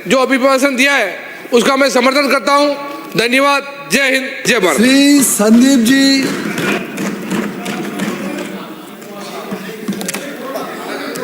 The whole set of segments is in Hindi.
जो अभिभाषण दिया है उसका मैं समर्थन करता हूं। धन्यवाद। जय हिंद, जय भारत। श्री संदीप जी।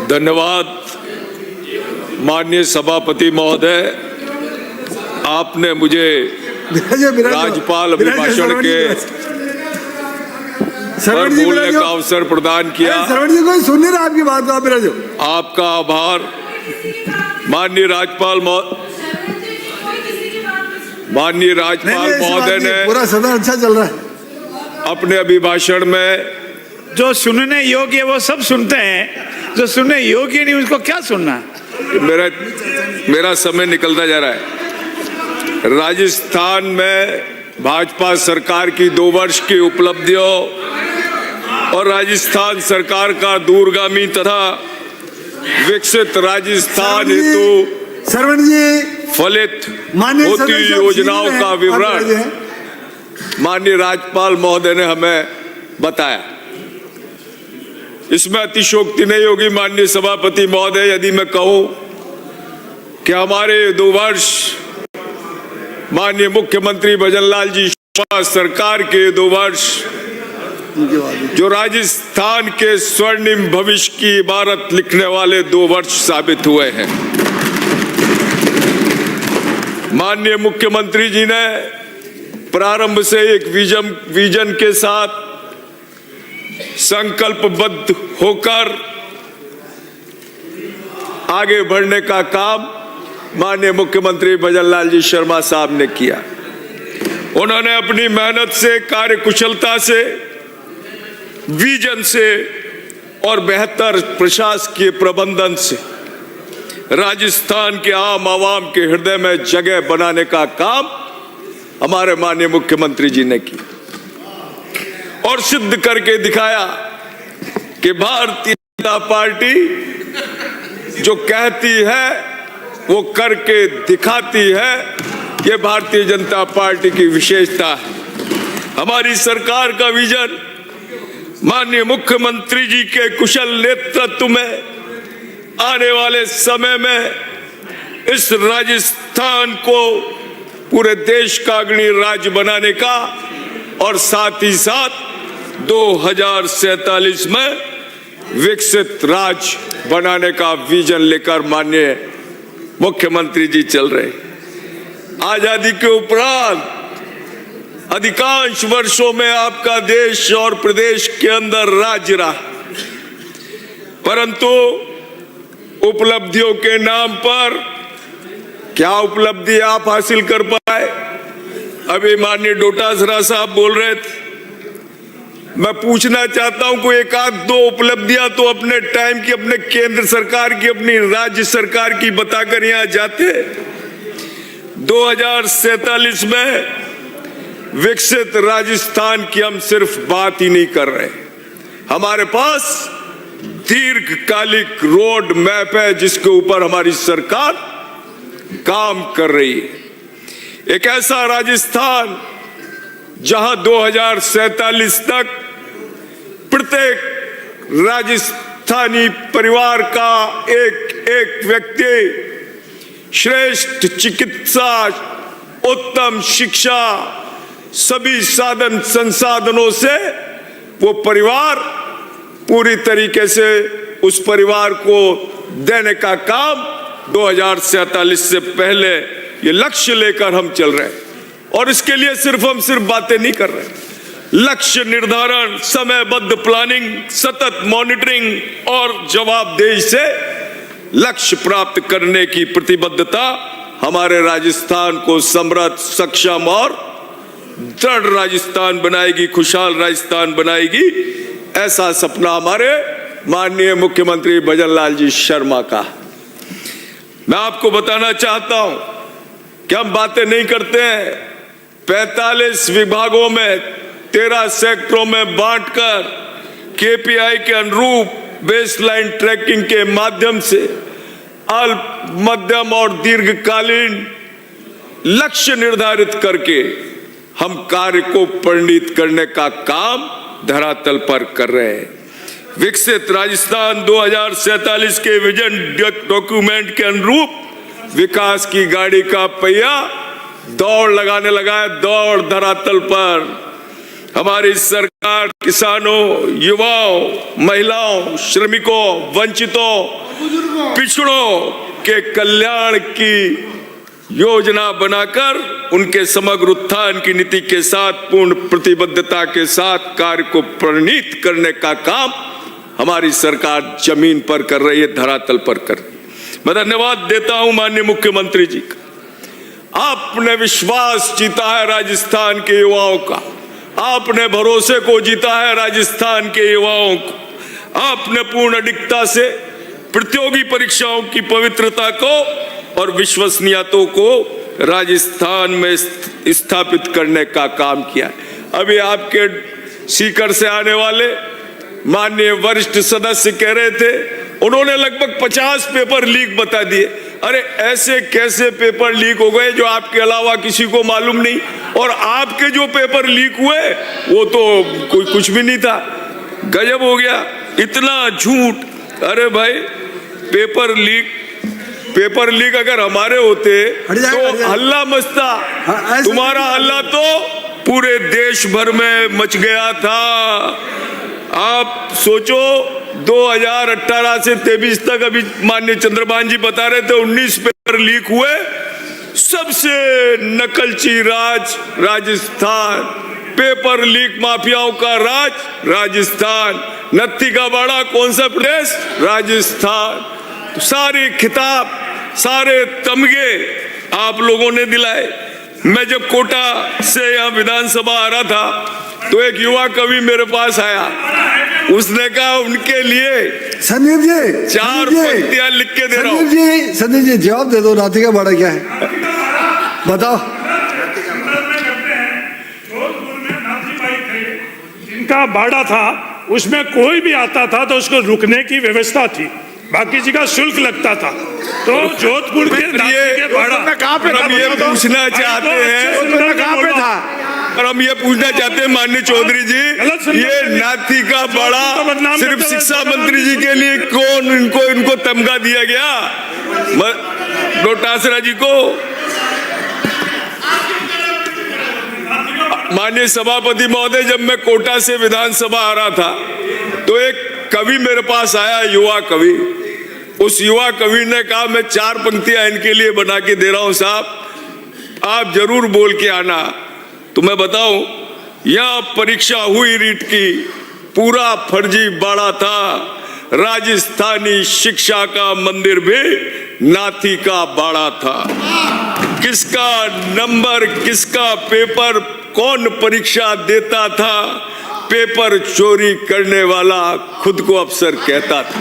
धन्यवाद माननीय सभापति महोदय, आपने मुझे राज्यपाल अभिभाषण के पर बोलने का अवसर प्रदान किया। श्रवण जी कोई सुन नहीं रहा आपकी बात, आप बिराजो। आपका आभार। माननीय राज्यपाल महोदय ने पूरा सदन अच्छा चल रहा है। अपने अभिभाषण में जो सुनने योग्य वो सब सुनते हैं, जो सुनने योग्य नहीं उसको क्या सुनना। मेरा समय निकलता जा रहा है। राजस्थान में भाजपा सरकार की 2 वर्ष की उपलब्धियों और राजस्थान सरकार का दूरगामी तथा विकसित राजस्थान हेतु श्रवण जी फलित होती योजनाओं का विवरण माननीय राज्यपाल महोदय ने हमें बताया। इसमें अतिशयोक्ति नहीं होगी माननीय सभापति महोदय यदि मैं कहूं कि हमारे 2 वर्ष माननीय मुख्यमंत्री भजनलाल जी सरकार के 2 वर्ष जो राजस्थान के स्वर्णिम भविष्य की इबारत लिखने वाले 2 वर्ष साबित हुए हैं। माननीय मुख्यमंत्री जी ने प्रारंभ से एक विजन के साथ संकल्पबद्ध होकर आगे बढ़ने का काम माननीय मुख्यमंत्री भजनलाल जी शर्मा साहब ने किया। उन्होंने अपनी मेहनत से, कार्यकुशलता से, विजन से और बेहतर प्रशासकीय प्रबंधन से राजस्थान के आम आवाम के हृदय में जगह बनाने का काम हमारे माननीय मुख्यमंत्री जी ने किया और सिद्ध करके दिखाया कि भारतीय जनता पार्टी जो कहती है वो करके दिखाती है। ये भारतीय जनता पार्टी की विशेषता है। हमारी सरकार का विजन माननीय मुख्यमंत्री जी के कुशल नेतृत्व में आने वाले समय में इस राजस्थान को पूरे देश का अग्रणी राज्य बनाने का और साथ ही साथ 2047 में विकसित राज्य बनाने का विजन लेकर माननीय मुख्यमंत्री जी चल रहे। आजादी के उपरांत अधिकांश वर्षों में आपका देश और प्रदेश के अंदर राज्य रहा, परंतु उपलब्धियों के नाम पर क्या उपलब्धि आप हासिल कर पाए? अभी माननीय डोटासरा साहब बोल रहे थे। मैं पूछना चाहता हूं कोई 1-2 उपलब्धियां तो अपने टाइम की, अपने केंद्र सरकार की, अपनी राज्य सरकार की बताकर यहां जाते। 2047 में विकसित राजस्थान की हम सिर्फ बात ही नहीं कर रहे, हमारे पास दीर्घकालिक रोड मैप है जिसके ऊपर हमारी सरकार काम कर रही है। एक ऐसा राजस्थान जहां 2047 तक प्रत्येक राजस्थानी परिवार का एक व्यक्ति श्रेष्ठ चिकित्सा, उत्तम शिक्षा, सभी साधन संसाधनों से वो परिवार पूरी तरीके से उस परिवार को देने का काम 2047 से पहले ये लक्ष्य लेकर हम चल रहे हैं। और इसके लिए हम सिर्फ बातें नहीं कर रहे, लक्ष्य निर्धारण, समयबद्ध प्लानिंग, सतत मॉनिटरिंग और जवाबदेही से लक्ष्य प्राप्त करने की प्रतिबद्धता हमारे राजस्थान को समृद्ध, सक्षम और दृढ़ राजस्थान बनाएगी, खुशहाल राजस्थान बनाएगी। ऐसा सपना हमारे माननीय मुख्यमंत्री भजनलाल जी शर्मा का। मैं आपको बताना चाहता हूं कि हम बातें नहीं करते हैं। 45 विभागों में 13 सेक्टरों में बांटकर केपीआई के अनुरूप बेसलाइन ट्रैकिंग के माध्यम से अल्प, मध्यम और दीर्घकालीन लक्ष्य निर्धारित करके हम कार्य को परिणित करने का काम धरातल पर कर रहे हैं। विकसित राजस्थान 2047 के विजन डॉक्यूमेंट के अनुरूप विकास की गाड़ी का पहिया दौड़ लगाने लगा है, दौड़ धरातल पर। हमारी सरकार किसानों, युवाओं, महिलाओं, श्रमिकों, वंचितों, पिछड़ों के कल्याण की योजना बनाकर उनके समग्र उत्थान की नीति के साथ पूर्ण प्रतिबद्धता के साथ कार्य को प्रणीत करने का काम हमारी सरकार जमीन पर कर रही है, धरातल पर कर रही है। मैं धन्यवाद देता हूं माननीय मुख्यमंत्री जी का। आपने विश्वास जीता है राजस्थान के युवाओं का, आपने भरोसे को जीता है राजस्थान के युवाओं को। आपने पूर्ण अडिगता से प्रतियोगी परीक्षाओं की पवित्रता को और विश्वसनीयता को राजस्थान में स्थापित करने का काम किया है। अभी आपके सीकर से आने वाले माननीय वरिष्ठ सदस्य कह रहे थे, उन्होंने लगभग 50 पेपर लीक बता दिए। अरे ऐसे कैसे पेपर लीक हो गए जो आपके अलावा किसी को मालूम नहीं? और आपके जो पेपर लीक हुए वो तो कोई कुछ भी नहीं था। गजब हो गया, इतना झूठ। अरे भाई पेपर लीक अगर हमारे होते तो हल्ला मचता। तुम्हारा हल्ला तो पूरे देश भर में मच गया था। आप सोचो 2018 से 23 तक, अभी माननीय चंद्रभान जी बता रहे थे 19 पेपर लीक हुए। सबसे नकलची राज राजस्थान, पेपर लीक माफियाओं का राज राजस्थान। नत्थी का बाड़ा कौन सा प्रदेश? राजस्थान। तो सारे खिताब, सारे तमगे आप लोगों ने दिलाए। मैं जब कोटा से यहाँ विधानसभा आ रहा था तो एक युवा कवि मेरे पास आया, उसने कहा उनके लिए संदीप जी 4 पंक्तियां लिख के दे रहा हूं। संदीप जी जवाब दे दो, नाथी का बाड़ा क्या है बताओ। जिनका बाड़ा था उसमें कोई भी आता था तो उसको रुकने की व्यवस्था थी, बाकी जी का शुल्क लगता था। तो जोधपुर के बाड़ा हम ये पूछना चाहते हैं, कहाँ पे था? और हम ये पूछना चाहते हैं माननीय चौधरी जी, ये नाथी का बाड़ा सिर्फ शिक्षा मंत्री जी के लिए कौन इनको तमगा दिया गया? डोटासरा जी को? माननीय सभापति महोदय, जब मैं कोटा से विधानसभा आ रहा था तो एक कवि मेरे पास आया, युवा कवि। उस युवा कवि ने कहा मैं 4 पंक्तियां इनके लिए बना के दे रहा हूं साहब, आप जरूर बोल के आना। तो मैं बताऊं, यहां परीक्षा हुई रीट की, पूरा फर्जी बाड़ा था। राजस्थानी शिक्षा का मंदिर भी नाथी का बाड़ा था। किसका नंबर, किसका पेपर, कौन परीक्षा देता था? पेपर चोरी करने वाला खुद को अफसर कहता था।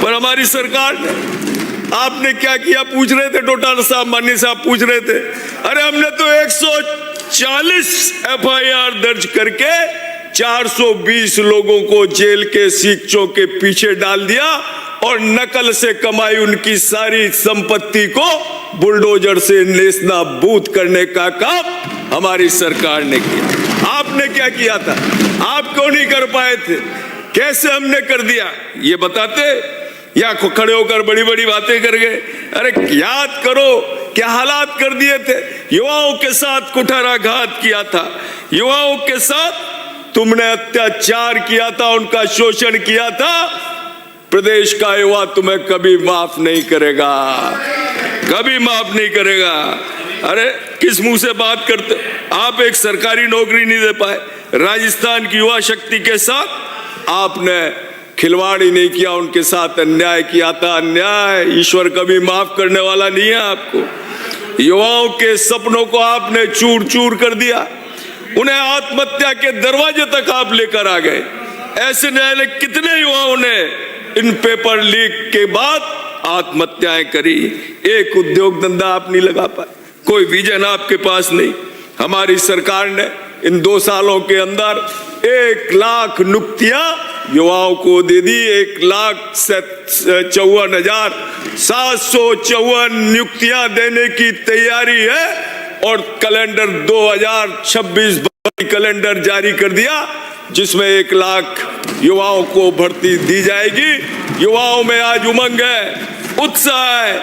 पर हमारी सरकार ने, आपने क्या किया? पूछ रहे थे डोटासरा साहब, माननीय साहब पूछ रहे थे। अरे हमने तो 140 FIR दर्ज करके 420 लोगों को जेल के सीखचों के पीछे डाल दिया और नकल से कमाई उनकी सारी संपत्ति को बुलडोजर से नेस्तनाबूद करने का काम हमारी सरकार ने किया। आपने क्या किया था? आप क्यों नहीं कर पाए थे? कैसे हमने कर दिया ये बताते? या खड़े होकर बड़ी बड़ी बातें कर गए? अरे याद करो क्या हालात कर दिए थे। युवाओं के साथ कुठाराघात किया था, युवाओं के साथ तुमने अत्याचार किया था, उनका शोषण किया था। प्रदेश का युवा तुम्हें कभी माफ नहीं करेगा, कभी माफ नहीं करेगा। अरे किस मुंह से बात करते? आप एक सरकारी नौकरी नहीं दे पाए। राजस्थान की युवा शक्ति के साथ आपने खिलवाड़ ही नहीं किया, उनके साथ अन्याय किया था। अन्याय ईश्वर कभी माफ करने वाला नहीं है आपको। युवाओं के सपनों को आपने चूर चूर कर दिया, उन्हें आत्महत्या के दरवाजे तक आप लेकर आ गए। ऐसे न्यायालय कितने युवाओं ने इन पेपर लीक के बाद आत्महत्याएं करी। एक उद्योग धंधा आप नहीं लगा पाए, कोई विजन आपके पास नहीं। हमारी सरकार ने इन 2 सालों के अंदर 1 लाख नियुक्तियां युवाओं को दे दी। 1,54,754 नियुक्तियां देने की तैयारी है और कैलेंडर 2026 कैलेंडर जारी कर दिया, जिसमें 1 लाख युवाओं को भर्ती दी जाएगी। युवाओं में आज उमंग है, उत्साह है,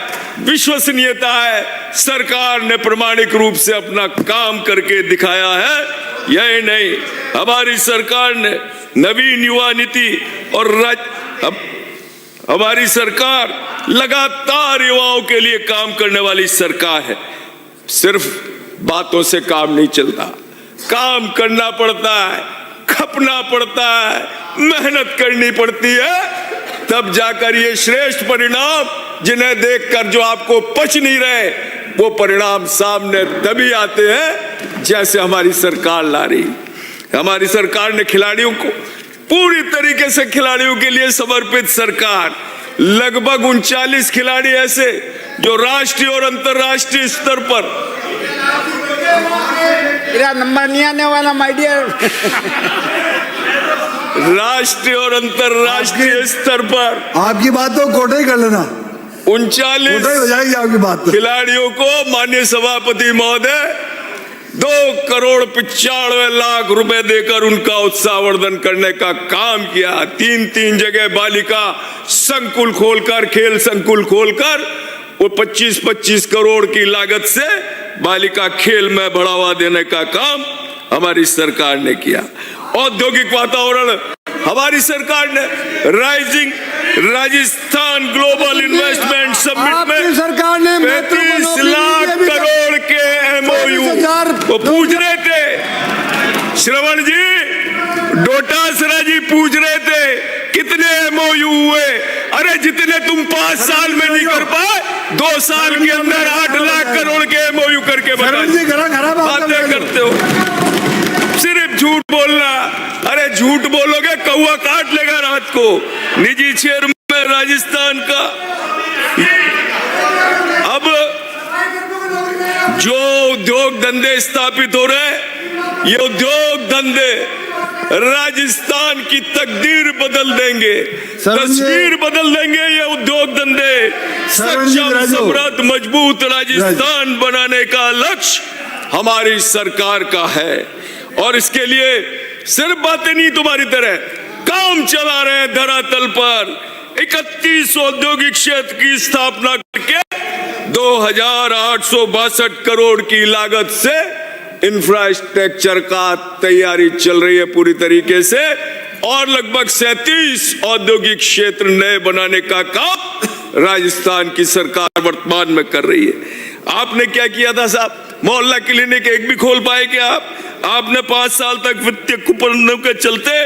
विश्वसनीयता है। सरकार ने प्रामाणिक रूप से अपना काम करके दिखाया है। यही नहीं, हमारी सरकार ने नवीन युवा नीति और हमारी सरकार लगातार युवाओं के लिए काम करने वाली सरकार है। सिर्फ बातों से काम नहीं चलता, काम करना पड़ता है, खपना पड़ता है, मेहनत करनी पड़ती है, तब जाकर ये श्रेष्ठ परिणाम जिन्हें देखकर जो आपको पच नहीं रहे, वो परिणाम सामने तभी आते हैं जैसे हमारी सरकार ला रही। हमारी सरकार ने खिलाड़ियों को पूरी तरीके से, खिलाड़ियों के लिए समर्पित सरकार। लगभग 39 खिलाड़ी ऐसे जो राष्ट्रीय और अंतर्राष्ट्रीय स्तर पर, मेरा नंबर नहीं आने वाला माय डियर, राष्ट्रीय और अंतर्राष्ट्रीय स्तर पर आपकी बात तो कोटा ही कर लेना, 39 कोटा ही हो जाएगी आपकी बात तो। खिलाड़ियों को माननीय सभापति महोदय 2,95,00,000 रुपए देकर उनका उत्साहवर्धन करने का काम किया। 3 जगह बालिका संकुल खोलकर, खेल संकुल खोलकर, वो 25 करोड़ की लागत से बालिका खेल में बढ़ावा देने का काम हमारी सरकार ने किया। औद्योगिक वातावरण हमारी सरकार ने rising Rajasthan global investment summit में सरकार ने 35 लाख करोड़ के MOU वो पूछ रहे थे। श्रवण जी, डोटासरा जी पूछ रहे थे कितने MOU हुए। अरे जितने तुम 5 साल में नहीं कर पाए, 2 साल के अंदर 8 लाख करोड़ के MOU करके बातें करते हो। सिर्फ झूठ बोलना। अरे झूठ बोलोगे कौवा काट लेगा रात को। निजी क्षेत्र में राजस्थान का अब जो उद्योग धंधे स्थापित हो रहे हैं, ये उद्योग धंधे राजस्थान की तकदीर बदल देंगे, तस्वीर बदल देंगे। ये उद्योग धंधे सक्षम, समृद्ध, मजबूत राजस्थान बनाने का लक्ष्य हमारी सरकार का है। और इसके लिए सिर्फ बातें नहीं, तुम्हारी तरह काम चला रहे हैं धरातल पर। 31 औद्योगिक क्षेत्र की स्थापना करके 2,862 करोड़ की लागत से इंफ्रास्ट्रक्चर का तैयारी चल रही है पूरी तरीके से, और लगभग 37 औद्योगिक क्षेत्र नए बनाने का काम राजस्थान की सरकार वर्तमान में कर रही है। आपने क्या किया था साहब? मोहल्ला क्लिनिक एक भी खोल पाए क्या आप? आपने 5 साल तक वित्तीय कुप्रबंधों के चलते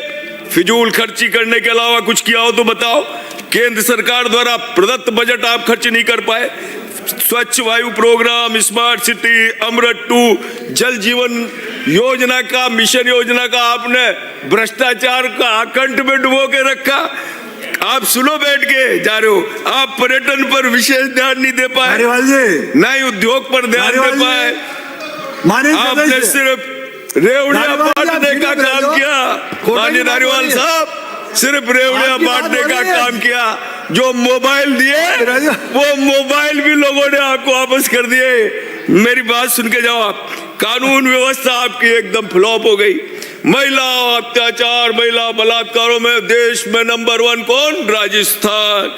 फिजूल खर्ची करने के अलावा कुछ किया हो तो बताओ। केंद्र सरकार द्वारा प्रदत्त बजट आप खर्च नहीं कर पाए। स्वच्छ वायु प्रोग्राम, स्मार्ट सिटी, अमृत 2, जल जीवन योजना का, मिशन योजना का आपने भ्रष्टाचार का आकंठ में डुबो के रखा। आप सुनो बैठ के जा रहे हो। आप पर्यटन पर विशेष ध्यान नहीं दे पाए, नहीं उद्योग पर ध्यान दे पाए। आपने सिर्फ रेवड़िया बांटने का काम किया। माननीय धारीवाल साहब, सिर्फ रेवड़िया बांटने का काम किया। जो मोबाइल दिए वो मोबाइल भी लोगों ने आपको वापस कर दिए। मेरी बात सुन के जाओ आप। कानून व्यवस्था आपकी एकदम फ्लॉप हो गई। महिला अत्याचार, महिला बलात्कारों में देश में नंबर 1 कौन? राजस्थान।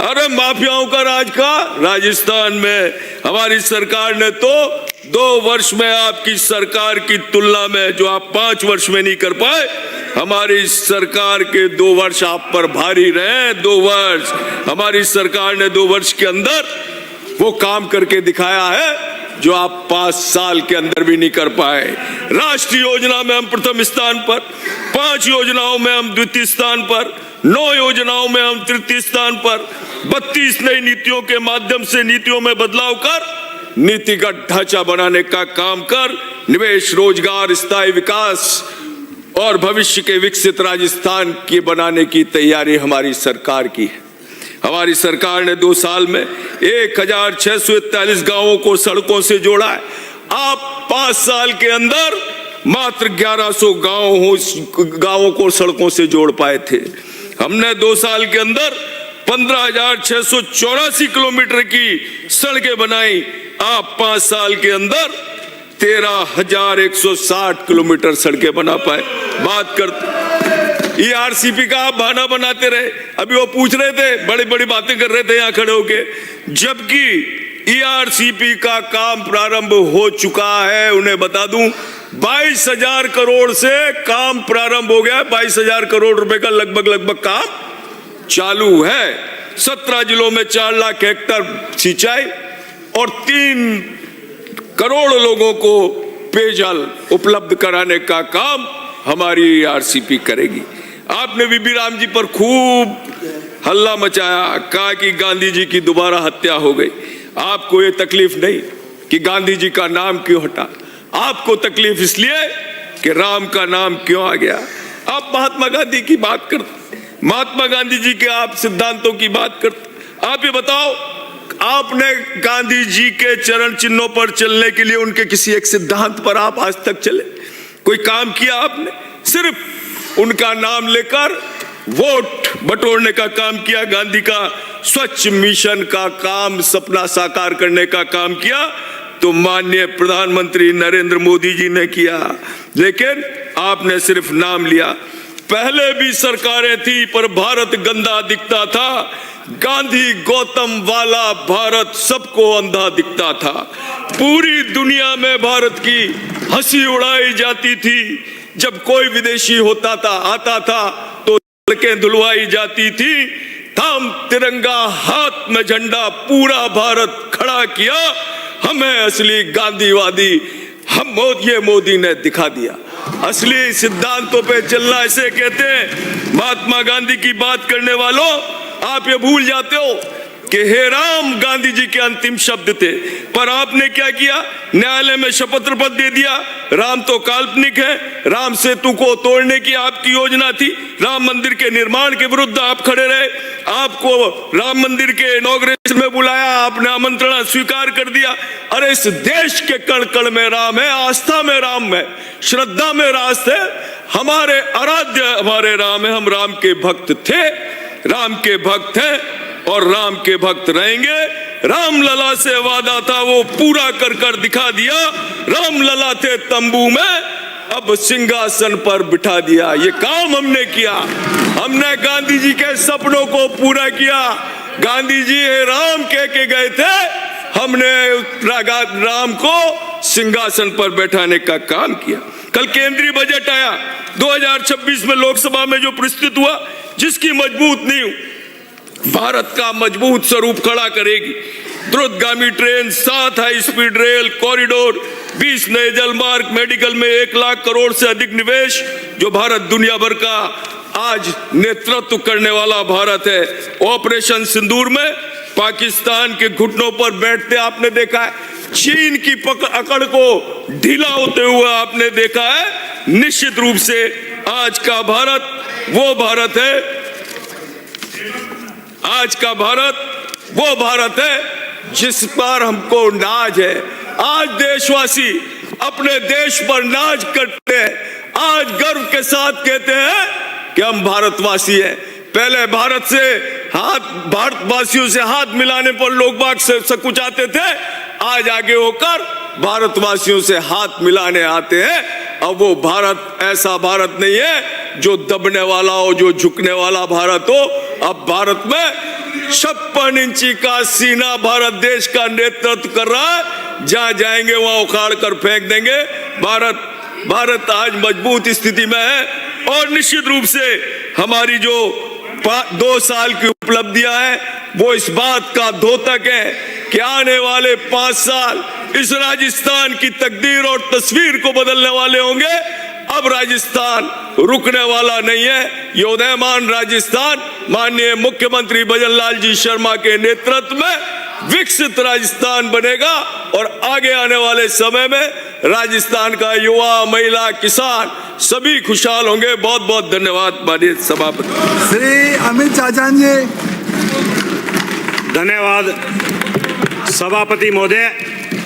अरे माफियाओं का राज का राजस्थान में। हमारी सरकार ने तो 2 वर्ष में आपकी सरकार की तुलना में जो आप 5 वर्ष में नहीं कर पाए, हमारी सरकार के 2 वर्ष आप पर भारी रहे। 2 वर्ष हमारी सरकार ने 2 वर्ष के अंदर वो काम करके दिखाया है जो आप 5 साल के अंदर भी नहीं कर पाए। राष्ट्रीय योजना में हम प्रथम स्थान पर, 5 योजनाओं में हम द्वितीय स्थान पर, 9 योजनाओं में हम तृतीय स्थान पर, 32 नई नीतियों के माध्यम से नीतियों में बदलाव कर, नीतिगत ढांचा बनाने का काम कर, निवेश, रोजगार, स्थायी विकास और भविष्य के विकसित राजस्थान के बनाने की तैयारी हमारी सरकार की है। हमारी सरकार ने 2 साल में 1,641 गांवों को सड़कों से जोड़ा है। आप 5 साल के अंदर मात्र 1100 गांवों को सड़कों से जोड़ पाए थे। हमने 2 साल के अंदर 15,684 किलोमीटर की सड़कें बनाई। आप 5 साल के अंदर 13,160 किलोमीटर सड़कें बना पाए। बात करते ईआरसीपी का आप बहाना बनाते रहे। अभी वो पूछ रहे थे, बड़ी बड़ी बातें कर रहे थे यहाँ खड़े होके, जबकि ईआरसीपी का काम प्रारंभ हो चुका है। उन्हें बता दूं 22,000 करोड़ से काम प्रारंभ हो गया। 22,000 करोड़ रुपए का लगभग काम चालू है। 17 जिलों में 4 लाख हेक्टेयर सिंचाई और 3 करोड़ लोगों को पेयजल उपलब्ध कराने का काम हमारी ईआरसीपी करेगी। आपने बीबी राम जी पर खूब हल्ला मचाया, कहा कि गांधी जी की दोबारा हत्या हो गई। आपको ये तकलीफ नहीं कि गांधी जी का नाम क्यों हटा, आपको तकलीफ इसलिए कि राम का नाम क्यों आ गया। आप महात्मा गांधी की बात करते, महात्मा गांधी जी के आप सिद्धांतों की बात करते। आप ये बताओ, आपने गांधी जी के चरण चिन्हों पर चलने के लिए उनके किसी एक सिद्धांत पर आप आज तक चले? कोई काम किया आपने? सिर्फ उनका नाम लेकर वोट बटोरने का काम किया। गांधी का स्वच्छ मिशन का काम, सपना साकार करने का काम किया तो माननीय प्रधानमंत्री नरेंद्र मोदी जी ने किया, लेकिन आपने सिर्फ नाम लिया। पहले भी सरकारें थी पर भारत गंदा दिखता था। गांधी गौतम वाला भारत सबको अंधा दिखता था। पूरी दुनिया में भारत की हंसी उड़ाई जाती थी। जब कोई विदेशी आता था तो सड़कें धुलवाई जाती थी। थाम तिरंगा, हाथ में झंडा, पूरा भारत खड़ा किया। हमें असली गांधीवादी ये मोदी ने दिखा दिया। असली सिद्धांतों पे चलना इसे कहते हैं। महात्मा गांधी की बात करने वालों, आप ये भूल जाते हो कि हे राम गांधी जी के अंतिम शब्द थे, पर आपने क्या किया? न्यायालय में शपथ शपथ दे दिया। राम तो काल्पनिक है। राम सेतु को तोड़ने की आपकी योजना थी। राम मंदिर के निर्माण के विरुद्ध आप खड़े रहे। आपको राम मंदिर के इनॉग्रेशन में बुलाया, आपने आमंत्रण स्वीकार कर दिया। अरे इस देश के कण कण में राम है, आस्था में राम है, श्रद्धा में रास है। हमारे आराध्य हमारे राम है। हम राम के भक्त थे, राम के भक्त हैं और राम के भक्त रहेंगे। राम लला से वादा था वो पूरा कर कर दिखा दिया। राम लला थे तंबू में, अब सिंहासन पर बिठा दिया। ये काम हमने किया। हमने गांधी जी के सपनों को पूरा किया। गांधी जी राम कह के गए थे, हमने राम को सिंहासन पर बैठाने का काम किया। कल केंद्रीय बजट आया। 2026 में लोकसभा में जो प्रस्तुत हुआ, जिसकी मजबूत नींव भारत का मजबूत स्वरूप खड़ा करेगी। द्रुतगामी train, 7 high speed rail corridor, 20 नए जलमार्ग, मेडिकल में 1 लाख करोड़ से अधिक निवेश, जो भारत दुनिया भर का आज नेतृत्व करने वाला भारत है। ऑपरेशन सिंदूर में पाकिस्तान के घुटनों पर बैठते आपने देखा है। चीन की अकड़ को ढीला होते हुए आपने देखा है। निश्चित रूप से आज का भारत वो भारत है, आज का भारत वो भारत है जिस पर हमको नाज है। आज देशवासी अपने देश पर नाज करते हैं। आज गर्व के साथ कहते हैं कि हम भारतवासी हैं। पहले भारतवासियों से हाथ मिलाने पर लोग बाग से सकुचाते थे। आज आगे होकर भारतवासियों से हाथ मिलाने आते हैं। अब वो भारत ऐसा भारत नहीं है जो दबने वाला हो, जो झुकने वाला भारत हो। अब भारत में 56 इंची का सीना भारत देश का नेतृत्व कर रहा है। जहां जाएंगे वहां उखाड़ कर फेंक देंगे। भारत आज मजबूत स्थिति में है और निश्चित रूप से हमारी जो 2 साल की उपलब्धियां हैं वो इस बात का द्योतक है कि आने वाले 5 साल इस राजस्थान की तकदीर और तस्वीर को बदलने वाले होंगे। अब राजस्थान रुकने वाला नहीं है। ये उदयमान राजस्थान माननीय मुख्यमंत्री भजनलाल जी शर्मा के नेतृत्व में विकसित राजस्थान बनेगा और आगे आने वाले समय में राजस्थान का युवा, महिला, किसान सभी खुशहाल होंगे। बहुत बहुत धन्यवाद माननीय सभापति श्री अमित चाचान जी। धन्यवाद सभापति महोदय।